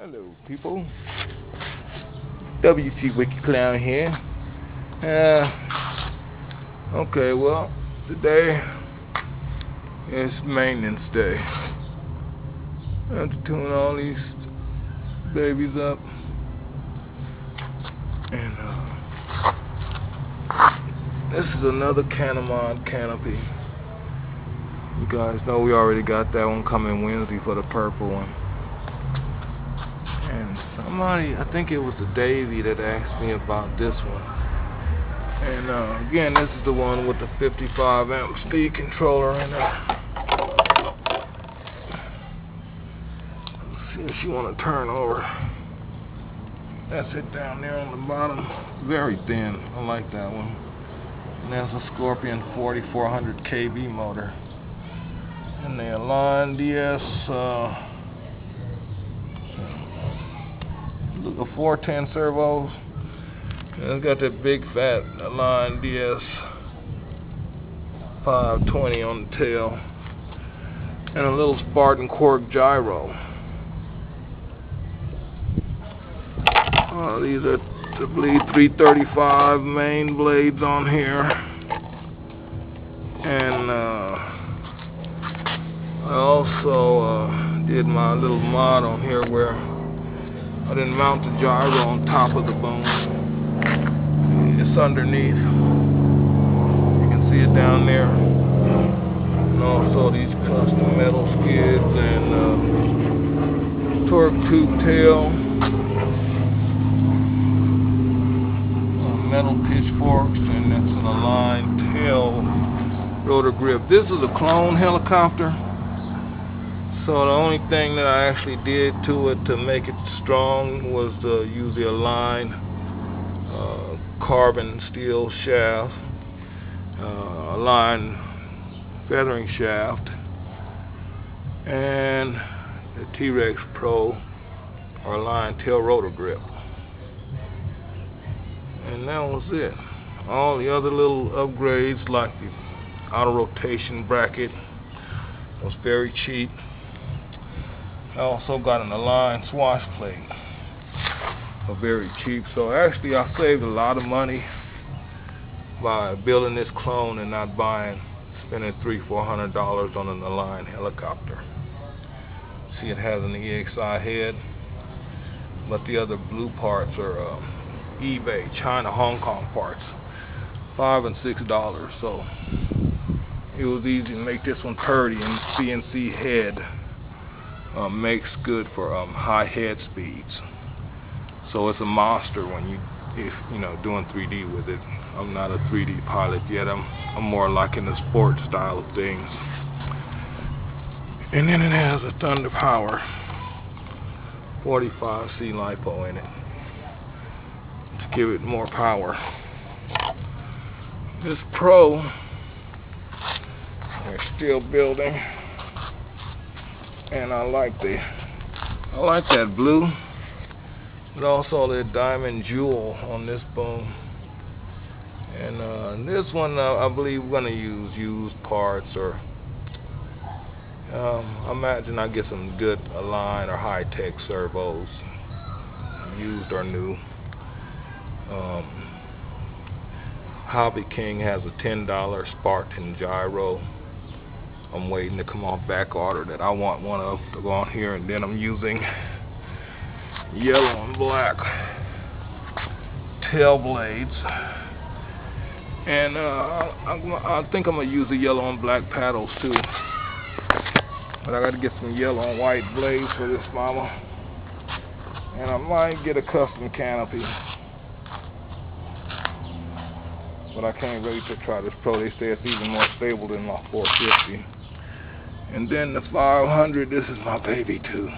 Hello people, WT Wiki Clown here. Okay, well, today is maintenance day. I have to tune all these babies up, and this is another Canamon canopy. You guys know we already got that one coming Wednesday for the purple one. And somebody, I think it was the Davey, that asked me about this one. And again, this is the one with the 55 amp speed controller in it. Let's see if you want to turn over. That's it down there on the bottom. Very thin. I like that one. And that's a Scorpion 4400 kV motor. And the Align DS a 410 servos. And it's got that big fat Align DS 520 on the tail, and a little Spartan Cork gyro. These are, I believe, 335 main blades on here. And I also did my little mod on here where I didn't mount the gyro on top of the boom. It's underneath. You can see it down there. And also these custom metal skids and torque tube tail, metal pitchforks, and that's an Align tail rotor grip. This is a clone helicopter. So the only thing that I actually did to it to make it strong was to use the Align carbon steel shaft, Align feathering shaft, and the T-Rex Pro or Align tail rotor grip. And that was it. All the other little upgrades, like the auto rotation bracket, was very cheap. I also got an Align swash plate for very cheap. So actually I saved a lot of money by building this clone and not spending $300–400 on an Align helicopter. See, it has an EXI head, but the other blue parts are eBay, China, Hong Kong parts, $5 and $6. So it was easy to make this one purdy, and CNC head makes good for high head speeds. So it's a monster when if doing 3D with it. I'm not a 3D pilot yet. I'm more like in the sport style of things. And then it has a Thunder Power 45C LiPo in it to give it more power. This Pro, they're still building. And I like that blue, but also the diamond jewel on this boom. And this one, I believe we're gonna use used parts, or I imagine I get some good Align or high-tech servos, used or new. Hobby King has a $10 Spartan gyro. I'm waiting to come off back order that I want one of to go on here, and then I'm using yellow and black tail blades, and I think I'm gonna use the yellow and black paddles too, but I gotta get some yellow and white blades for this mama, and I might get a custom canopy, but I can't wait to try this Pro. They say it's even more stable than my 450. And then the 500, this is my baby too.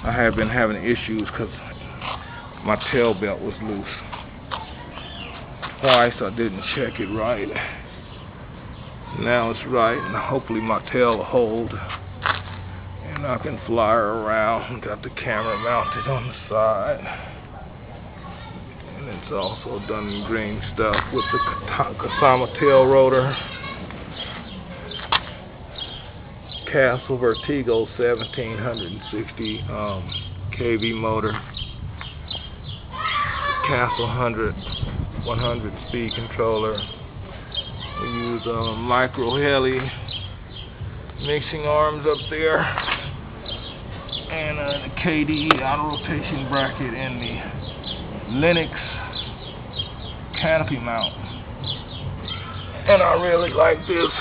I have been having issues because my tail belt was loose. Twice I didn't check it right. Now it's right, and hopefully my tail will hold. And I can fly her around. Got the camera mounted on the side. And it's also done in green stuff with the Kasama tail rotor. Castle Vertigo 1760 kV motor. Castle 100 speed controller. We use micro heli mixing arms up there, and the KDE auto rotation bracket and the Linux canopy mount. And I really like this.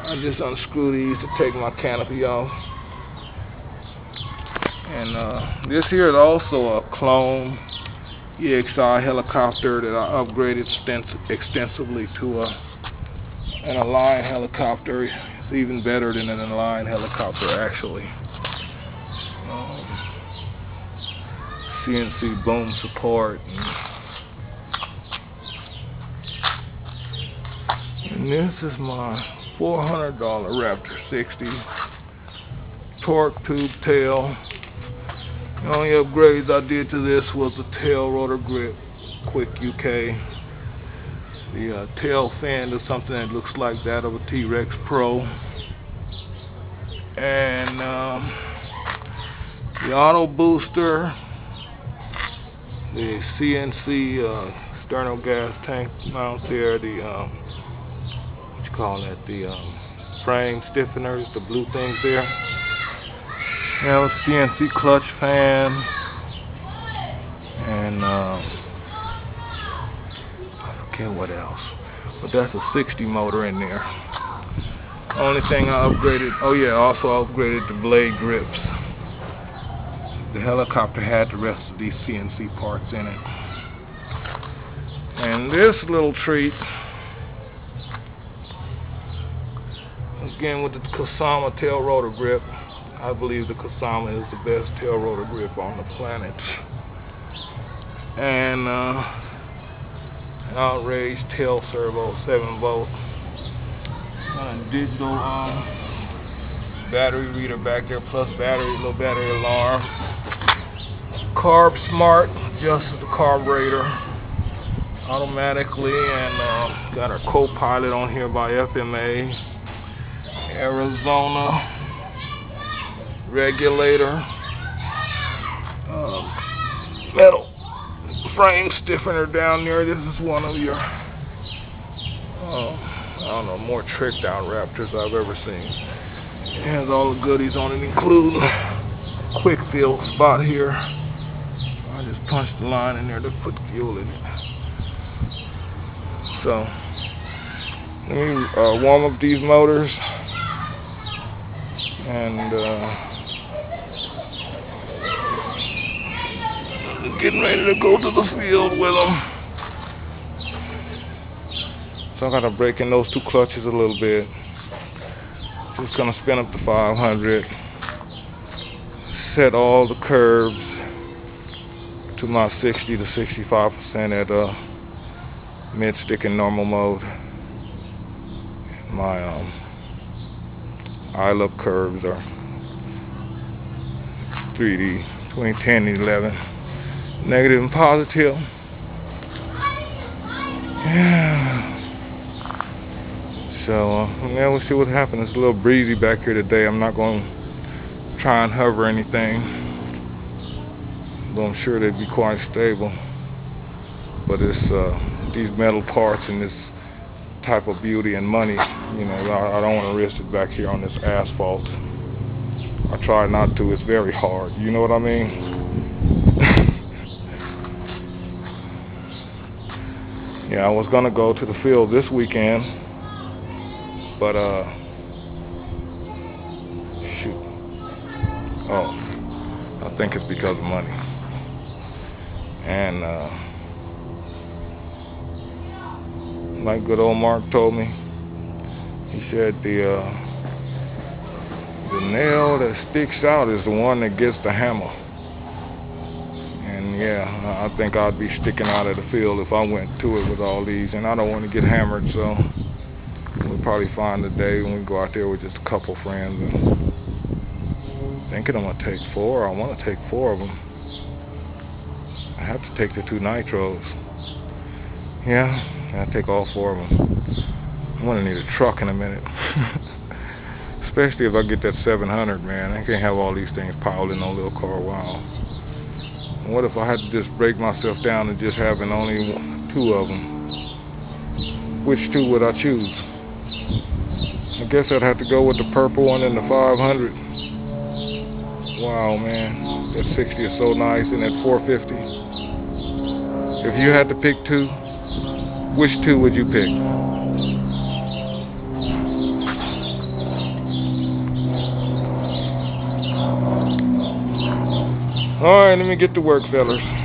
I just unscrew these to take my canopy off. And this here is also a clone EXI helicopter that I upgraded extensively to an Align helicopter. It's even better than an Align helicopter, actually. CNC boom support. And this is my $400 Raptor 60 torque tube tail. The only upgrades I did to this was the tail rotor grip, Quick UK. The tail fin is something that looks like that of a T-Rex Pro. And the auto booster, the CNC sterno gas tank mount there, the what you call that, the frame stiffeners, the blue things there. Yeah, with CNC clutch fan, and I forget what else, but that's a 60 motor in there. Only thing I upgraded, oh yeah, also upgraded the blade grips. The helicopter had the rest of these CNC parts in it. And this little treat, again with the Kasama tail rotor grip. I believe the Kasama is the best tail rotor grip on the planet. And an outraged tail servo, 7-volt. Digital battery reader back there, plus battery, little battery alarm. Carb Smart adjusts the carburetor automatically, and got our co-pilot on here by FMA. Arizona regulator, metal frame stiffener down there. This is one of your I don't know, more tricked out Raptors I've ever seen. It has all the goodies on it, including quick fill spot here. I just punched the line in there to put fuel in it. So let me warm up these motors, and getting ready to go to the field with them. So I gotta break in those two clutches a little bit. Just gonna spin up to 500. Set all the curves to my 60 to 65% at mid stick and normal mode. My I-Love curves are 3D, between 10 and 11. Negative and positive. Yeah. So, yeah, we'll see what happens. It's a little breezy back here today. I'm not going to try and hover anything, but I'm sure they'd be quite stable. But it's these metal parts and this type of beauty and money, you know, I don't want to risk it back here on this asphalt. I try not to. It's very hard. You know what I mean? Yeah, I was going to go to the field this weekend, but shoot. Oh, I think it's because of money. And like good old Mark told me, he said the nail that sticks out is the one that gets the hammer. And yeah, I think I'd be sticking out of the field if I went to it with all these, and I don't want to get hammered, so we'll probably find a day when we go out there with just a couple friends. And thinking I'm gonna take 4. I want to take 4 of them. I have to take the 2 nitros. Yeah, I take all 4 of them. I'm gonna need a truck in a minute. Especially if I get that 700, man. I can't have all these things piled in no little car. Wow. And what if I had to just break myself down and just having only two of them? Which two would I choose? I guess I'd have to go with the purple one and the 500. Wow, man. That 60 is so nice, and that 450. If you had to pick two, which two would you pick? Alright, let me get to work, fellas.